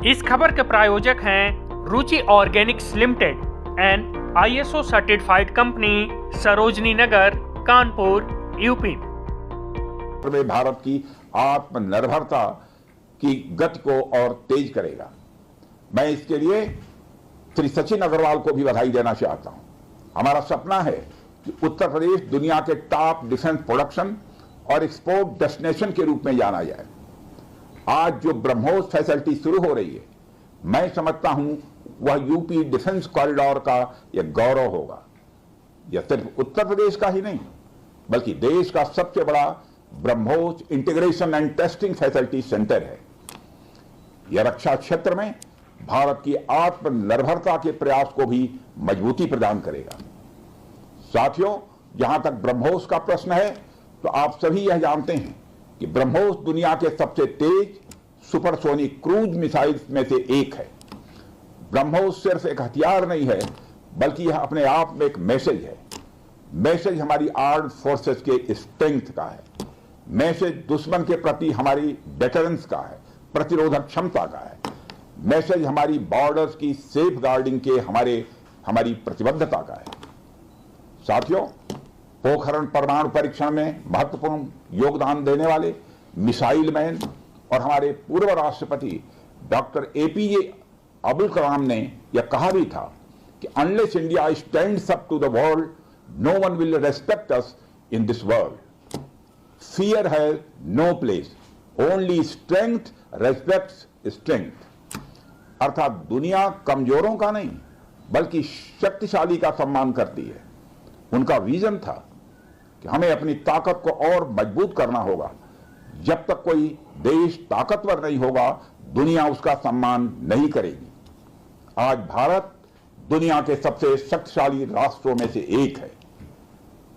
इस खबर के प्रायोजक हैं Ruchi organics limited and ISO certified company, Sarojini Nagar, Kanpur, UP. Bharat की आत्मनिर्भरता की गति को और तेज करेगा। मैं इसके लिए श्री सचिन अग्रवाल को भी बधाई देना चाहता हूं। हमारा सपना है कि उत्तर प्रदेश दुनिया के टॉप डिफेंस प्रोडक्शन और एक्सपोर्ट डेस्टिनेशन के रूप में जाना जाए। आज जो ब्रह्मोस फैसिलिटी शुरू हो रही है, मैं समझता हूं वह यूपी डिफेंस कॉरिडोर का यह गौरव होगा। यह सिर्फ उत्तर प्रदेश का ही नहीं, बल्कि देश का सबसे बड़ा BrahMos integration and testing facility centre है। यह रक्षा क्षेत्र में भारत की आत्मनिर्भरता के प्रयास को भी मजबूती प्रदान करेगा। साथियों, जहां तक ब्रह्मोस का प्रश्न है, तो आप सभी यह जानते हैं कि ब्रह्मोस दुनिया के सबसे तेज सुपरसोनिक क्रूज मिसाइल्स में से एक है। ब्रह्मोस सिर्फ एक हथियार नहीं है, बल्कि यह अपने आप में एक मैसेज है। मैसेज हमारी आर्म्ड फोर्सेस के स्ट्रेंथ का है। मैसेज दुश्मन के प्रति हमारी डेटरेंस का है, प्रतिरोधक क्षमता का है। मैसेज हमारी बॉर्डर्स की सेफ गार्डिंग के हमारी प्रतिबद्धता का है। साथियों, पोखरण परमाणु परीक्षण में महत्वपूर्ण योगदान देने वाले मिसाइल मैन और हमारे पूर्व राष्ट्रपति डॉक्टर APJ अब्दुल कलाम ने यह कहा भी था कि unless India stands up to the world, no one will respect us in this world. Fear has no place, only strength respects strength. अर्थात दुनिया कमजोरों का नहीं, बल्कि शक्तिशाली का सम्मान करती है। उनका विजन था कि हमें अपनी ताकत को और मजबूत करना होगा। जब तक कोई देश ताकतवर नहीं होगा, दुनिया उसका सम्मान नहीं करेगी। आज भारत दुनिया के सबसे शक्तिशाली राष्ट्रों में से एक है।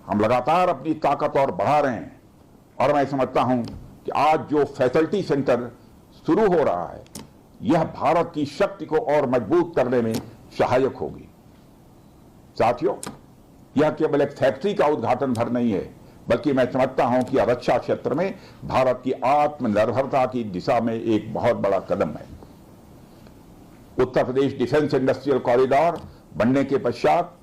हम लगातार अपनी ताकत और बढ़ा रहे हैं, और मैं समझता हूं कि आज जो फैसिलिटी सेंटर शुरू हो रहा है, यह भारत की शक्ति को और मजबूत करने में सहायक होगी। साथियों, यह केवल एक फैक्ट्री का उद्घाटन भर नहीं है, बल्कि मैं समझता हूं कि रक्षा क्षेत्र में भारत की आत्मनिर्भरता की दिशा में एक बहुत बड़ा कदम है। Uttar Pradesh defence industrial corridor बनने के पश्चात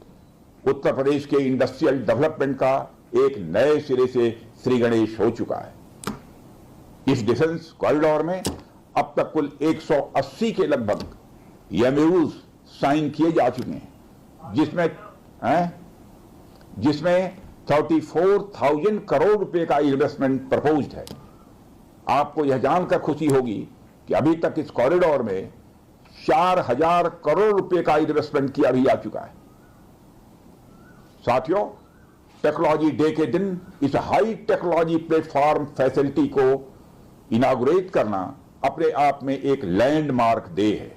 उत्तर प्रदेश के इंडस्ट्रियल डेवलपमेंट का एक नए सिरे से श्री गणेश हो चुका है। इस डिफेंस कॉरिडोर में अब तक कुल 180 के लगभग MOUs साइन किए जा चुके हैं, जिसमें 34,000 करोड़ रुपए का इन्वेस्टमेंट प्रपोज्ड है। आपको यह जानकर खुशी होगी कि अभी तक इस कॉरिडोर में 4,000 करोड़ रुपए का इन्वेस्टमेंट किया भी जा चुका है। साथियों, टेक्नोलॉजी डे के दिन इस हाई टेक्नोलॉजी प्लेटफॉर्म फैसिलिटी को इनागुरेट करना अपने आप में एक लैंडमार्क डे है।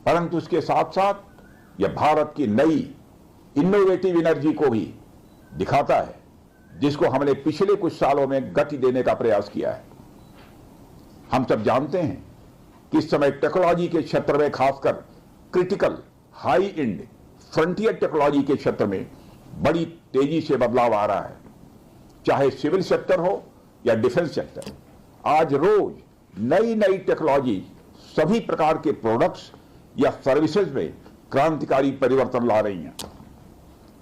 परंतु इसके साथ साथ यह भारत की नई इनोवेटिव एनर्जी को भी दिखाता है, जिसको हमने पिछले कुछ सालों में गति देने का प्रयास किया है। हम सब जानते हैं कि इस समय टेक्नोलॉजी के क्षेत्र में, खासकर critical high and frontier technology के क्षेत्र में बड़ी तेजी से बदलाव आ रहा है। चाहे सिविल सेक्टर हो या डिफेंस सेक्टर, आज रोज नई नई टेक्नोलॉजी सभी प्रकार के प्रोडक्ट्स या सर्विसेज में क्रांतिकारी परिवर्तन ला रही हैं।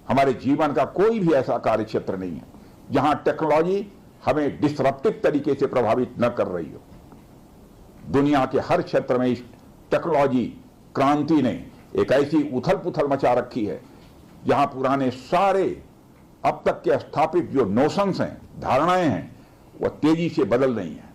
हमारे जीवन का कोई भी ऐसा कार्य क्षेत्र नहीं है जहां टेक्नोलॉजी हमें डिसरप्टिव तरीके से प्रभावित न कर रही हो। दुनिया के हर क्षेत्र में इस टेक्नोलॉजी क्रांति ने एक ऐसी उथल पुथल मचा रखी है, जहां पुराने सारे अब तक के स्थापित जो नोशंस हैं, धारणाएं हैं, वह तेजी से बदल रही हैं।